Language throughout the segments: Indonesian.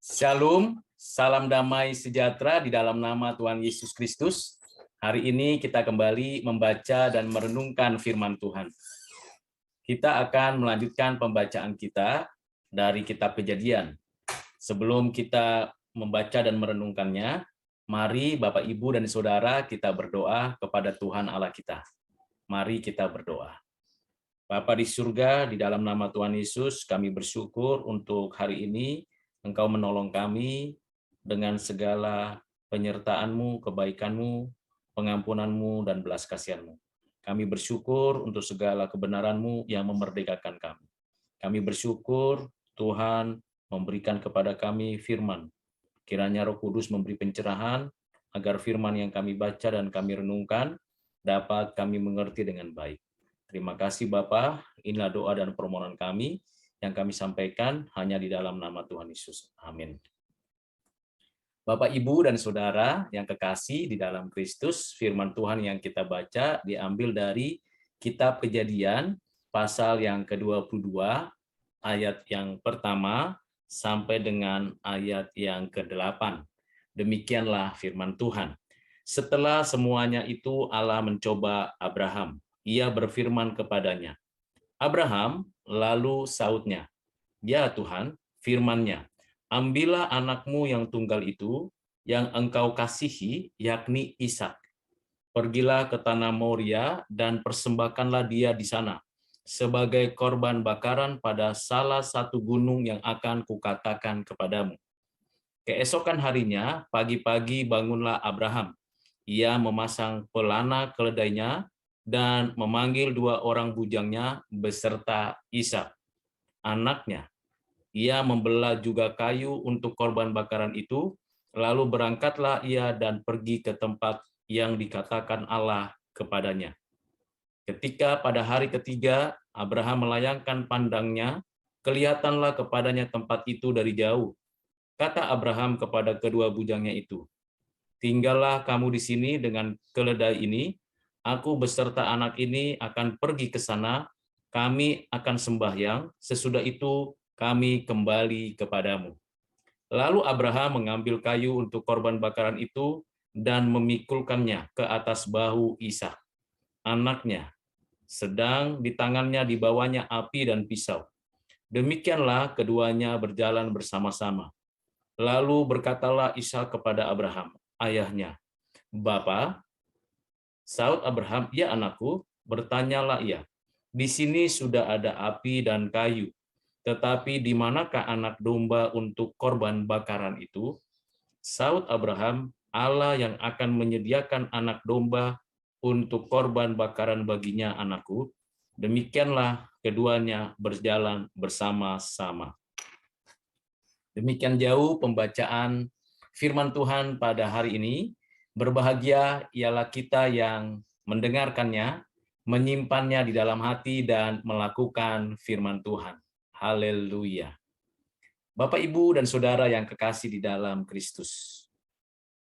Shalom, salam damai sejahtera di dalam nama Tuhan Yesus Kristus. Hari ini kita kembali membaca dan merenungkan firman Tuhan. Kita akan melanjutkan pembacaan kita dari kitab Kejadian. Sebelum kita membaca dan merenungkannya, mari Bapak, Ibu, dan Saudara kita berdoa kepada Tuhan Allah kita. Mari kita berdoa. Bapa di surga, di dalam nama Tuhan Yesus, kami bersyukur untuk hari ini Engkau menolong kami dengan segala penyertaan-Mu, kebaikan-Mu, pengampunan-Mu, dan belas kasihan-Mu. Kami bersyukur untuk segala kebenaran-Mu yang memerdekakan kami. Kami bersyukur Tuhan memberikan kepada kami firman. Kiranya Roh Kudus memberi pencerahan agar firman yang kami baca dan kami renungkan dapat kami mengerti dengan baik. Terima kasih Bapa, inilah doa dan permohonan kami yang kami sampaikan hanya di dalam nama Tuhan Yesus. Amin. Bapak, Ibu, dan Saudara yang kekasih di dalam Kristus, firman Tuhan yang kita baca diambil dari kitab Kejadian, pasal yang ke-22, ayat yang pertama, sampai dengan ayat yang ke-8. Demikianlah firman Tuhan. Setelah semuanya itu Allah mencoba Abraham. Ia berfirman kepadanya, Abraham, lalu sautnya, ya Tuhan, firman-Nya, ambillah anakmu yang tunggal itu, yang engkau kasihi, yakni Ishak. Pergilah ke tanah Moria dan persembahkanlah dia di sana, sebagai korban bakaran pada salah satu gunung yang akan kukatakan kepadamu. Keesokan harinya, pagi-pagi bangunlah Abraham. Ia memasang pelana keledainya dan memanggil 2 orang bujangnya beserta Ishak, anaknya. Ia membelah juga kayu untuk korban bakaran itu, lalu berangkatlah ia dan pergi ke tempat yang dikatakan Allah kepadanya. Ketika pada hari ketiga Abraham melayangkan pandangnya, kelihatanlah kepadanya tempat itu dari jauh. Kata Abraham kepada kedua bujangnya itu, tinggallah kamu di sini dengan keledai ini, aku beserta anak ini akan pergi ke sana, kami akan sembahyang, sesudah itu kami kembali kepadamu. Lalu Abraham mengambil kayu untuk korban bakaran itu dan memikulkannya ke atas bahu Ishak, anaknya, sedang di tangannya dibawanya api dan pisau. Demikianlah keduanya berjalan bersama-sama. Lalu berkatalah Ishak kepada Abraham, ayahnya, Bapa, saut Abraham, ya anakku, bertanyalah ia, di sini sudah ada api dan kayu, tetapi di manakah anak domba untuk korban bakaran itu? Saut Abraham, Allah yang akan menyediakan anak domba untuk korban bakaran baginya anakku. Demikianlah keduanya berjalan bersama-sama. Demikian jauh pembacaan firman Tuhan pada hari ini. Berbahagia ialah kita yang mendengarkannya, menyimpannya di dalam hati, dan melakukan firman Tuhan. Haleluya. Bapak, Ibu, dan Saudara yang kekasih di dalam Kristus.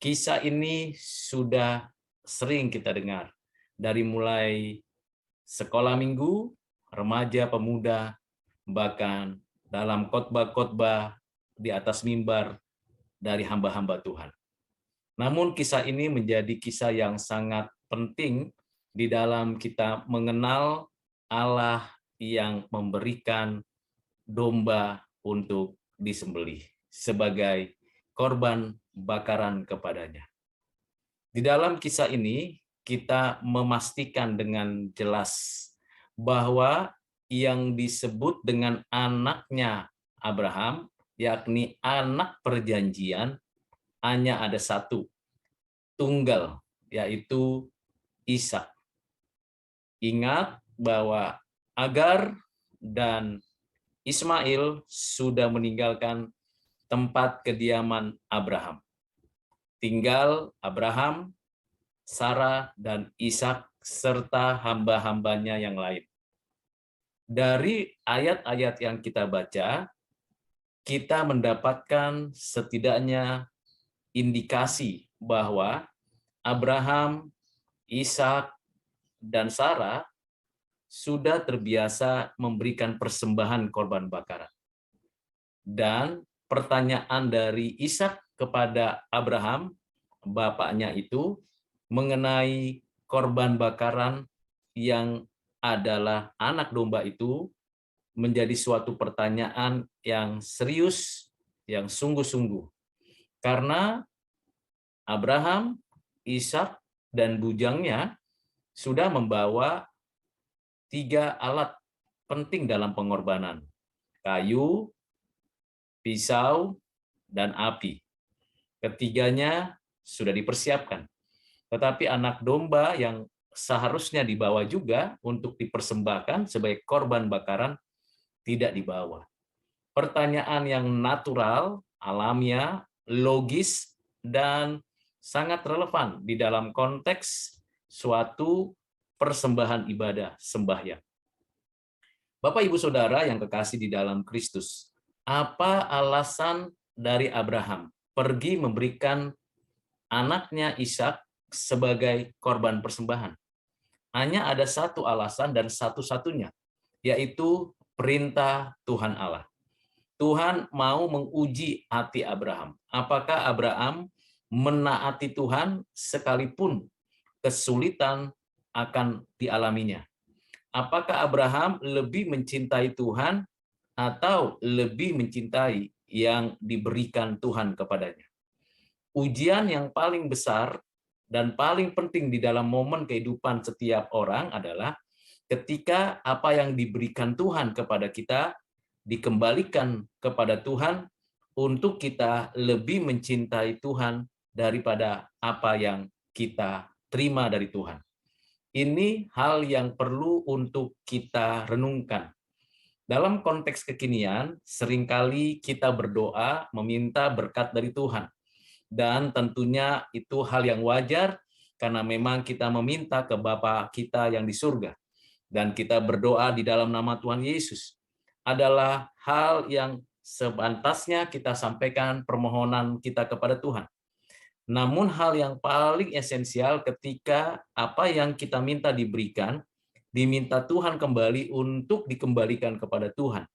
Kisah ini sudah sering kita dengar. Dari mulai sekolah minggu, remaja, pemuda, bahkan dalam khotbah-khotbah di atas mimbar dari hamba-hamba Tuhan. Namun kisah ini menjadi kisah yang sangat penting di dalam kita mengenal Allah yang memberikan domba untuk disembelih sebagai korban bakaran kepadanya. Di dalam kisah ini kita memastikan dengan jelas bahwa yang disebut dengan anaknya Abraham, yakni anak perjanjian, hanya ada satu, tunggal, yaitu Ishak. Ingat bahwa Agar dan Ismail sudah meninggalkan tempat kediaman Abraham. Tinggal Abraham, Sarah, dan Ishak serta hamba-hambanya yang lain. Dari ayat-ayat yang kita baca, kita mendapatkan setidaknya indikasi bahwa Abraham, Ishak, dan Sarah sudah terbiasa memberikan persembahan korban bakaran. Dan pertanyaan dari Ishak kepada Abraham, bapaknya itu, mengenai korban bakaran yang adalah anak domba itu, menjadi suatu pertanyaan yang serius, yang sungguh-sungguh. Karena Abraham, Ishak, dan bujangnya sudah membawa 3 alat penting dalam pengorbanan: kayu, pisau, dan api. Ketiganya sudah dipersiapkan. Tetapi anak domba yang seharusnya dibawa juga untuk dipersembahkan sebagai korban bakaran tidak dibawa. Pertanyaan yang natural, alamiah, logis, dan sangat relevan di dalam konteks suatu persembahan ibadah sembahyang. Bapak, Ibu, Saudara yang kekasih di dalam Kristus, apa alasan dari Abraham pergi memberikan anaknya Ishak sebagai korban persembahan? Hanya ada satu alasan dan satu-satunya, yaitu perintah Tuhan Allah. Tuhan mau menguji hati Abraham. Apakah Abraham menaati Tuhan sekalipun kesulitan akan dialaminya? Apakah Abraham lebih mencintai Tuhan atau lebih mencintai yang diberikan Tuhan kepadanya? Ujian yang paling besar dan paling penting di dalam momen kehidupan setiap orang adalah ketika apa yang diberikan Tuhan kepada kita dikembalikan kepada Tuhan, untuk kita lebih mencintai Tuhan daripada apa yang kita terima dari Tuhan. Ini hal yang perlu untuk kita renungkan. Dalam konteks kekinian, seringkali kita berdoa meminta berkat dari Tuhan. Dan tentunya itu hal yang wajar karena memang kita meminta ke Bapa kita yang di surga. Dan kita berdoa di dalam nama Tuhan Yesus. Adalah hal yang sepantasnya kita sampaikan permohonan kita kepada Tuhan. Namun hal yang paling esensial ketika apa yang kita minta diberikan, diminta Tuhan kembali untuk dikembalikan kepada Tuhan.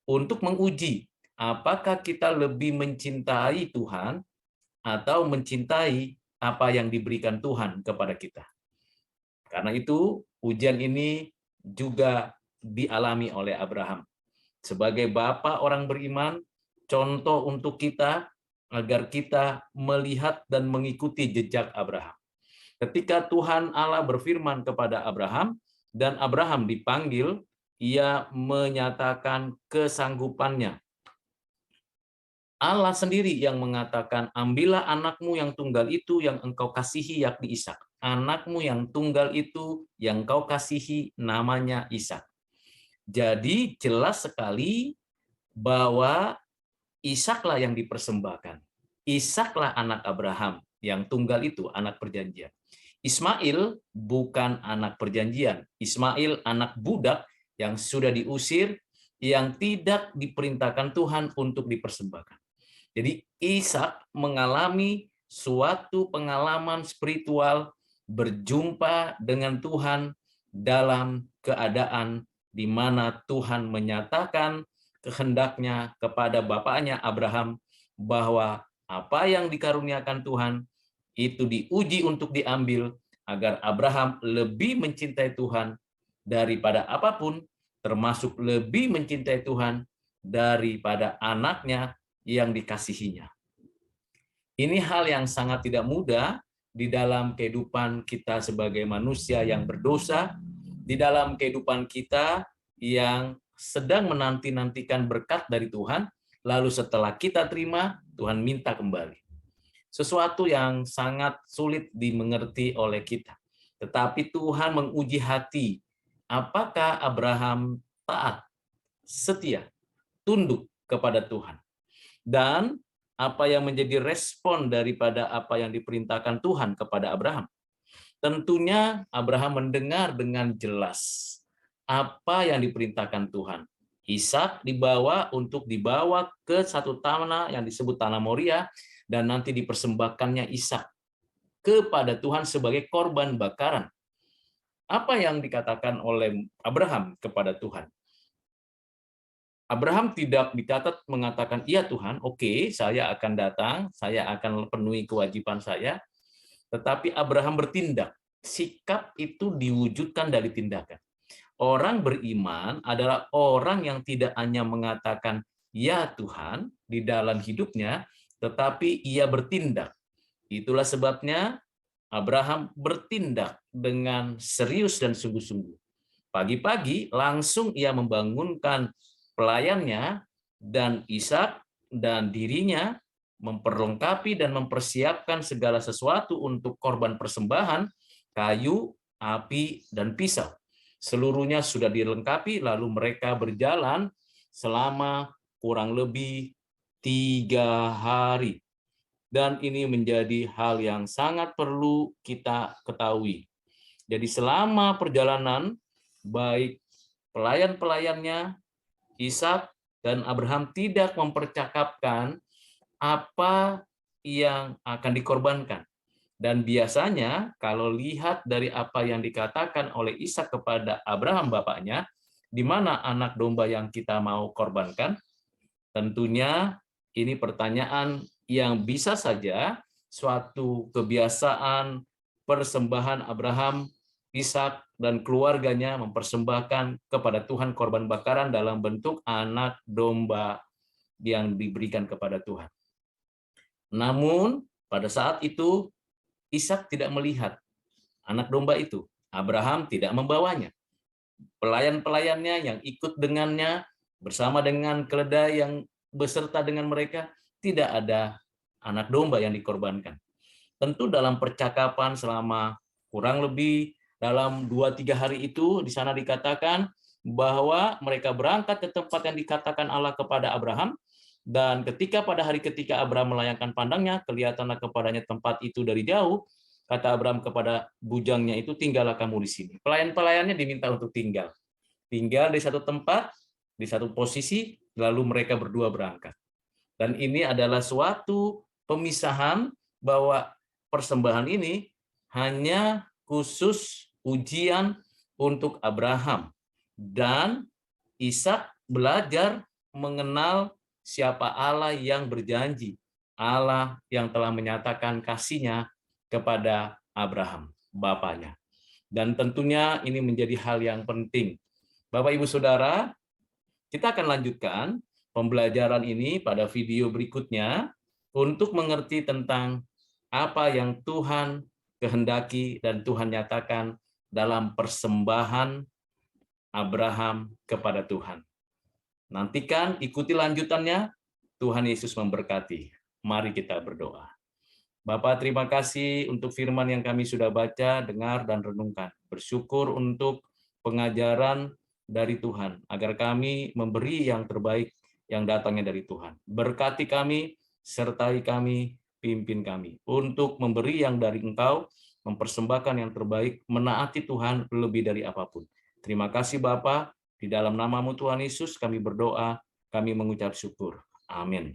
Untuk menguji apakah kita lebih mencintai Tuhan atau mencintai apa yang diberikan Tuhan kepada kita. Karena itu ujian ini juga dialami oleh Abraham. Sebagai bapa orang beriman, contoh untuk kita agar kita melihat dan mengikuti jejak Abraham. Ketika Tuhan Allah berfirman kepada Abraham dan Abraham dipanggil, ia menyatakan kesanggupannya. Allah sendiri yang mengatakan, ambillah anakmu yang tunggal itu yang engkau kasihi, yakni Ishak. Anakmu yang tunggal itu yang engkau kasihi, namanya Ishak. Jadi jelas sekali bahwa Ishaklah yang dipersembahkan. Ishaklah anak Abraham yang tunggal itu, anak perjanjian. Ismail bukan anak perjanjian. Ismail anak budak yang sudah diusir, yang tidak diperintahkan Tuhan untuk dipersembahkan. Jadi Ishak mengalami suatu pengalaman spiritual berjumpa dengan Tuhan dalam keadaan di mana Tuhan menyatakan kehendaknya kepada bapaknya Abraham bahwa apa yang dikaruniakan Tuhan itu diuji untuk diambil agar Abraham lebih mencintai Tuhan daripada apapun, termasuk lebih mencintai Tuhan daripada anaknya yang dikasihinya. Ini hal yang sangat tidak mudah di dalam kehidupan kita sebagai manusia yang berdosa, di dalam kehidupan kita yang sedang menanti-nantikan berkat dari Tuhan, lalu setelah kita terima, Tuhan minta kembali. Sesuatu yang sangat sulit dimengerti oleh kita. Tetapi Tuhan menguji hati, apakah Abraham taat, setia, tunduk kepada Tuhan. Dan apa yang menjadi respon daripada apa yang diperintahkan Tuhan kepada Abraham. Tentunya Abraham mendengar dengan jelas apa yang diperintahkan Tuhan. Ishak dibawa ke satu tanah yang disebut tanah Moria, dan nanti dipersembahkannya Ishak kepada Tuhan sebagai korban bakaran. Apa yang dikatakan oleh Abraham kepada Tuhan? Abraham tidak dicatat mengatakan, iya Tuhan, oke, saya akan datang, saya akan penuhi kewajiban saya. Tetapi Abraham bertindak. Sikap itu diwujudkan dari tindakan. Orang beriman adalah orang yang tidak hanya mengatakan, ya Tuhan, di dalam hidupnya, tetapi ia bertindak. Itulah sebabnya Abraham bertindak dengan serius dan sungguh-sungguh. Pagi-pagi langsung ia membangunkan pelayannya dan Ishak dan dirinya, memperlengkapi dan mempersiapkan segala sesuatu untuk korban persembahan, kayu, api, dan pisau. Seluruhnya sudah dilengkapi, lalu mereka berjalan selama kurang lebih 3 hari. Dan ini menjadi hal yang sangat perlu kita ketahui. Jadi selama perjalanan, baik pelayan-pelayannya, Ishak dan Abraham tidak mempercakapkan apa yang akan dikorbankan. Dan biasanya kalau lihat dari apa yang dikatakan oleh Ishak kepada Abraham bapaknya, di mana anak domba yang kita mau korbankan? Tentunya ini pertanyaan yang bisa saja suatu kebiasaan persembahan Abraham, Ishak, dan keluarganya mempersembahkan kepada Tuhan korban bakaran dalam bentuk anak domba yang diberikan kepada Tuhan. Namun pada saat itu Ishak tidak melihat anak domba itu. Abraham tidak membawanya. Pelayan-pelayannya yang ikut dengannya bersama dengan keledai yang beserta dengan mereka, tidak ada anak domba yang dikorbankan. Tentu dalam percakapan selama kurang lebih dalam 2-3 hari itu, di sana dikatakan bahwa mereka berangkat ke tempat yang dikatakan Allah kepada Abraham, dan ketika pada hari ketika Abraham melayangkan pandangnya, kelihatanlah kepadanya tempat itu dari jauh. Kata Abraham kepada bujangnya itu, tinggallah kamu di sini. Pelayan-pelayannya diminta untuk tinggal di satu tempat, di satu posisi, lalu mereka berdua berangkat. Dan ini adalah suatu pemisahan bahwa persembahan ini hanya khusus ujian untuk Abraham. Dan Ishak belajar mengenal siapa Allah yang berjanji, Allah yang telah menyatakan kasih-Nya kepada Abraham, bapaknya. Dan tentunya ini menjadi hal yang penting. Bapak, Ibu, Saudara, kita akan lanjutkan pembelajaran ini pada video berikutnya untuk mengerti tentang apa yang Tuhan kehendaki dan Tuhan nyatakan dalam persembahan Abraham kepada Tuhan. Nantikan, ikuti lanjutannya. Tuhan Yesus memberkati. Mari kita berdoa. Bapak, terima kasih untuk firman yang kami sudah baca, dengar, dan renungkan. Bersyukur untuk pengajaran dari Tuhan, agar kami memberi yang terbaik yang datangnya dari Tuhan. Berkati kami, sertai kami, pimpin kami, untuk memberi yang dari Engkau, mempersembahkan yang terbaik, menaati Tuhan lebih dari apapun. Terima kasih Bapa, di dalam nama-Mu Tuhan Yesus kami berdoa, kami mengucap syukur. Amin.